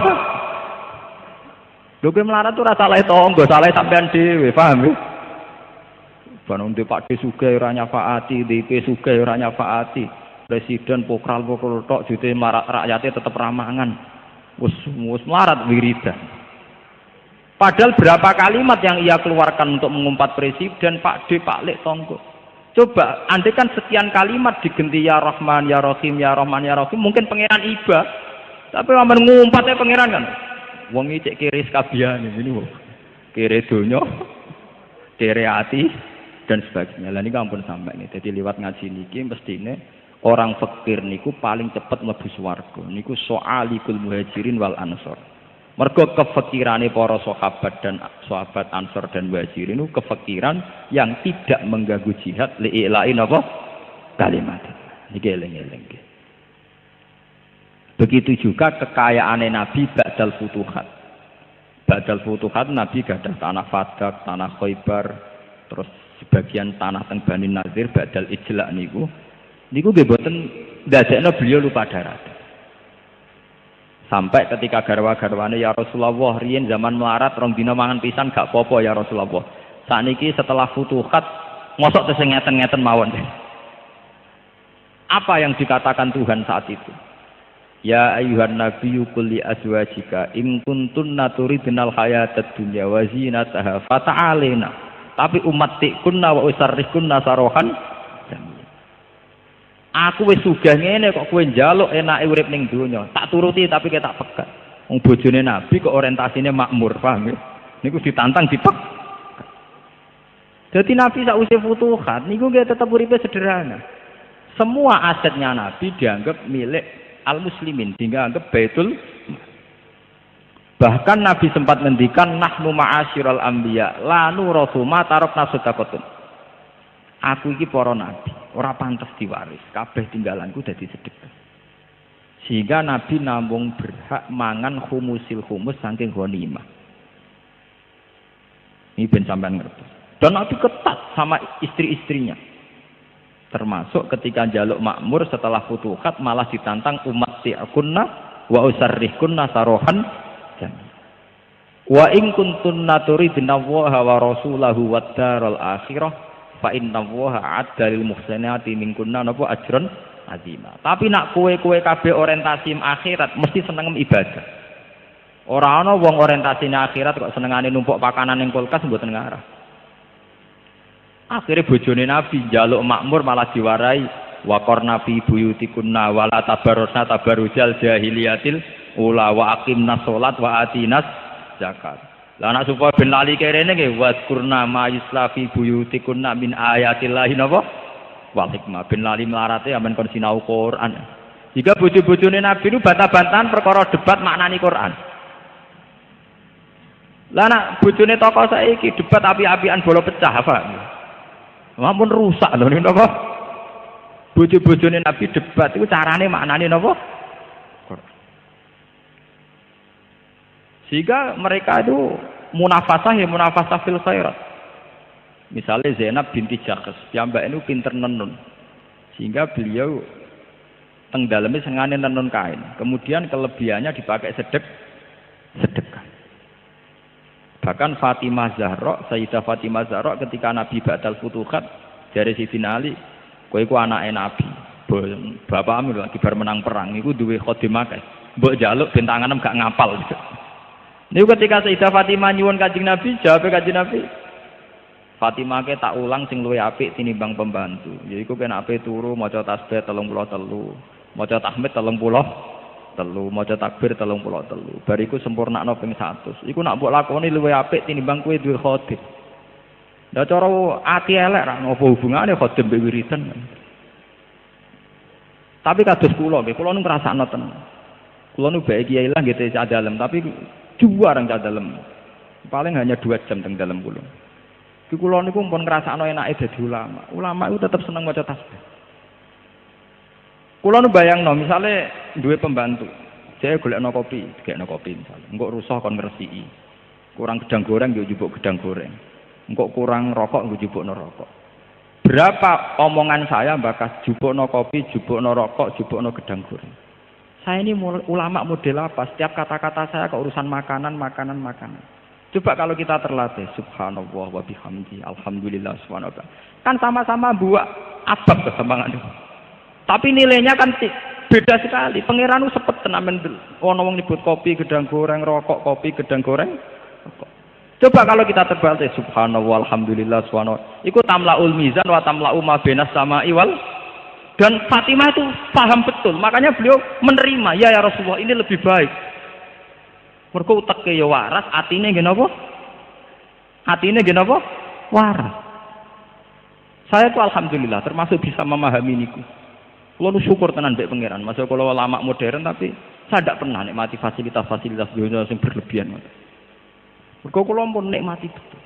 Lho kowe melarat ora salah tonggo, salah sampean dhewe, paham ya? Bangun di Pak D sugih ora nyafaati, DP sugih ora nyafaati. Presiden pokral-pokral tok jute rakyate tetep ramangan. Wis melarat wiridan. Padahal berapa kalimat yang ia keluarkan untuk mengumpat presiden, Pak D, Pak Lek, tonggo. Coba, andai kan sekian kalimat digenti ya Rahman, ya Rahim, ya Rahman, ya Rahim, mungkin pangeran iba. Tapi aman ngumpatnya pangeran kan. Wong iki cek kiri sekabian ini wong. Kiri donya, kiri hati dan sebagainya. Lah niku ampun sampai nih. Jadi lewat ngaji niki mestine orang fakir niku paling cepat mlebu swarga. Niku soalikul muhajirin wal ansor. Mergo kefakirane para sahabat dan sahabat Ansor dan Muhajirin itu kefakiran yang tidak mengganggu jihad li'ila'i napa kalimat. Iki eling-eling. Begitu juga kekayaane Nabi ba'dal futuhat. Ba'dal futuhat Nabi gadah tanah Fadak, tanah Khaibar, terus sebagian tanah teng Bani Nadir ba'dal ijla niku. Niku nggih boten ndadekno beliau lupa darat. Sampai ketika garwa-garwane ya Rasulullah riyen zaman melarat rong dina mangan pisan gak apa-apa ya Rasulullah. Sakniki setelah futuhat mosok tesih ngeten-ngeten mawon. Apa yang dikatakan Tuhan saat itu? Ya ayyuhan nabiyyu qul li azwajika in kuntunna turidnal hayatad dunya wa zinataha fata'alina. Tapi ummatikunna wa usarrikunna sarohan. Aku wis sugih ngene kok kowe njaluk enake urip ning donya. Tak turuti tapi kita tak pegat. Wong bojone Nabi kok orientasine makmur, paham ya? Niku ditantang dipek. Jadi Nabi sakwise futuhat niku nggih tetep uripe sederhana. Semua asetnya Nabi dianggap milik al-muslimin, dianggap baitul. Bahkan Nabi sempat ngendikan nahnu ma'asyiral anbiya la nurathu ma tarakna sadaqatun. Aku iki para nabi ora pantes diwaris, kabeh tinggalanku dadi sedekah. Sehingga Nabi namung berhak mangan khumusil khumus saking ghanimah. Ini ben sampean ngerti. Dan Nabi ketat sama istri-istrinya. Termasuk ketika njaluk makmur setelah futuhat malah ditantang umat ti'kunna wa usarrihkunna sarohan jami. Wa in kuntunna turidna Allaha wa rasulahu wad daral akhirah fa inna Allaha a'adda lil muhsinati minkunna napa ajrun azima. Tapi nak kowe-kowe kabeh orientasi akhirat mesti seneng ibadah. Ora ana wong orientasine akhirat kok senengane numpuk pakanan ning kulkas mboten ngarah. Akhire bojone Nabi njaluk makmur malah diwarai wa qarna fi buyutikunna wala tabarrusna tabarrujal jahiliyatil ula wa aqimnas shalat wa atinas zakat. Lah anak supaya ben lali kerene nggih waskurna ma yuslafi buyutikunna min ayatillahi napa wal hikmah ben lali melarate amen kon sinau Quran. Jika bojo-bojone Nabi itu bantah-bantahan perkara debat maknani Quran. Lah anak bojone tokoh saiki debat api-apian bola pecah apa? Mampun rusak lho niku napa? Bojo-bojone Nabi debat iku carane maknani napa? Sehingga mereka itu munafasah ya munafasah fil khairat. Misalnya Zainab binti Jakhs, piyambak itu pinter nenun. Sehingga beliau teng daleme sengane nenun kain. Kemudian kelebihannya dipakai sedekah. Bahkan Fatimah Zahra, Sayyidah Fatimah Zahra ketika Nabi Ba'dal Futuhat dari Sidina Ali, kowe iku anake Nabi. Bapakmu lagi bar menang perang iku duwe khadimah kae. Mbok njaluk ben tanganem gak ngapal. Niku ketika Sayyidah Fatimah nyuwun Kanjeng Nabi, jawab Kanjeng Nabi, Fatimah ke tak ulang sing luwih apik tinimbang pembantu. Yaiku kena ape turu maca tasbih 33, maca tahmid 33. telu, maca takbir 33. Bariku sempurnakno ping 100. Iku nak mbok lakoni luwih apik tinimbang kowe duwe khotim. Lah cara ati elek ra ngopo hubungane khotim mbek wiridan. Tapi kados kula nggih, kula nu ngrasakno tenan. Kula nu bae kiai lah nggih cah dalem, tapi juwareng cah dalem. Paling hanya 2 jam teng dalem kula. Ki kula niku pun ngrasakno enake dadi ulama. Ulama itu tetep seneng maca tasbih. Kula nu bayangno misale duwe pembantu. Saya golekno kopi, digekno kopi misale. Engko rusuh kon ngresiki. Kurang gedang goreng yo njupuk gedang goreng. Engko kurang rokok nggo njupukno rokok. Berapa omongan saya bakas jupukno kopi, jupukno rokok, jupukno gedang goreng. Saya ini ulama model apa? Setiap kata-kata saya ke urusan makanan. Coba kalau kita terlatih, subhanallah wa bihamdi, alhamdulillah subhanallah. Kan sama-sama buat abab kesemangan. Tapi nilainya kan beda sekali. Pangeran itu sepet tenamen wong nyebut kopi, gedang goreng, rokok, kopi, gedang goreng, rokok. Coba kalau kita terbalik, subhanallah, alhamdulillah, subhanallah. Iku tamlaul mizan wa tamlau ma bainas sama'i wal. Dan Fatimah itu paham betul, makanya beliau menerima, ya Rasulullah ini lebih baik. Mergo uteke ya waras, atine nggih napa? Atine nggih napa? Waras. Saya tuh alhamdulillah termasuk bisa memahami niku. Kula nu syukur tenan mbek pangeran. Masuk kula ulama modern tapi saya tidak pernah nikmati fasilitas-fasilitas dunia yang berlebihan. Mergo kula pun nikmati betul.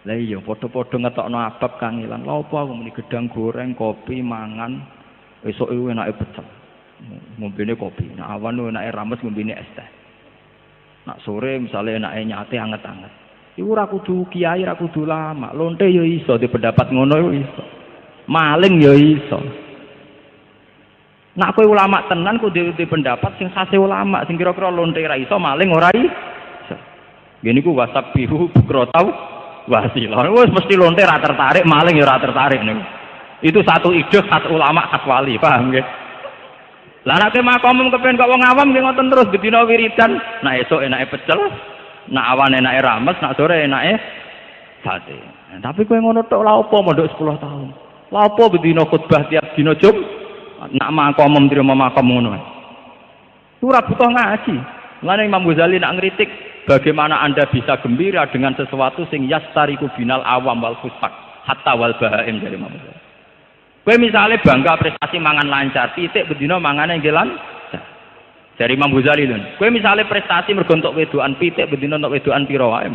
Lah iya padha-padha ngetokno abab kangelan. Lha apa aku muni gedang goreng, kopi, mangan, esuk iku enake pecel. Ngombene kopi, nek awan enake rames ngombene es teh. Nak sore misalnya enake nyate anget-anget. Iku ora kudu kiai, ora kudu lama. Lonte ya iso di pendapat ngono iku iso. Maling ya iso. Nak kowe ulama tenan kudu di pendapat sing khase ulama, sing kira-kira lonte ra iso, maling ora iso. Ngene iku WhatsApp biru bukrotau wasilah. Wis mesti lonte ra tertarik, maling ya ora tertarik niku. Itu satu ide khas ulama khas wali, paham nggih? Lah nek makom kepen kok wong awam nggih ngoten terus bedina wiridan, nak esuk enake pecel, nak awan enake rames, nak sore enake sate. Tapi kowe ngono tok lha opo mondok 10 tahun. Lha opo bedina khutbah tiap dina Jum? Nak makom trimo makom ngono. Ora butuh ngaji. Lan Imam Ghazali nak ngritik bagaimana Anda bisa gembira dengan sesuatu sing yastariku binal awam wal fusaq hatta wal bahaim dari Imam Ghazali. Kowe misale bangga prestasi mangan lancar, titik bedina mangane nggih lancar. Dari Imam Ghazali lho. Kowe misale prestasi mergo entuk wedokan pitik bedina entuk wedokan pira wae.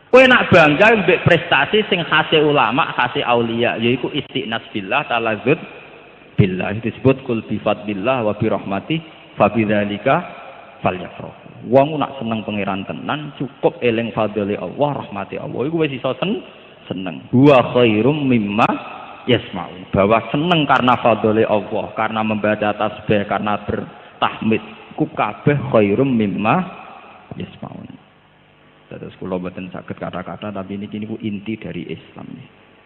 Kowe nak bangga mbek prestasi sing khase ulama, khase aulia, yaiku istiqnas billah, talazzud billah. Itu disebut kul bi fadlillah wa bi rahmati fa bidzalika falyafrahu. Wong nak seneng pangeran tenan cukup eling fadhile Allah, rahmati Allah. Iku wis iso seneng. Huwa khairum mimma yasma'un. Bahwa seneng karena fadhile Allah, karena membaca tasbih, karena bertahmid, ku kabeh khairum mimma yasma'un. Terus kula mboten saged kata-kata tapi niki niku inti dari Islam.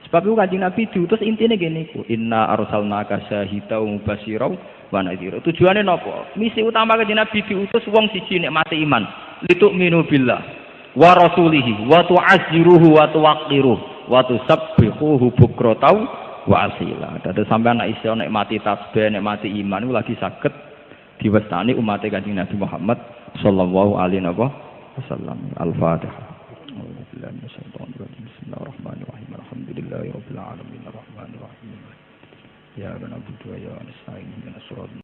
Sebab itu Kanjeng Nabi diutus intine ngene iku. Inna arsalnaka syahidan mubasyiran wa nadhira. Tujuane napa? Misi utama Kanjeng Nabi diutus wong siji nek mati iman. Litu'minu billah wa rasulihi wa tu'azziruhu wa tuwaqqiruhu wa tusabbihuhu bukratan wa asila. Dadi sampeyan nek iso nek mati tasbih, nek mati iman iku lagi saged diwestani umat Kanjeng Nabi Muhammad sallallahu alaihi wasallam. Al-Fatihah. Bismillahirrahmanirrahim. Alhamdulillahirabbil alamin arrahmanirrahim. Ya na'budu wa ya nasta'in ihdinas siratal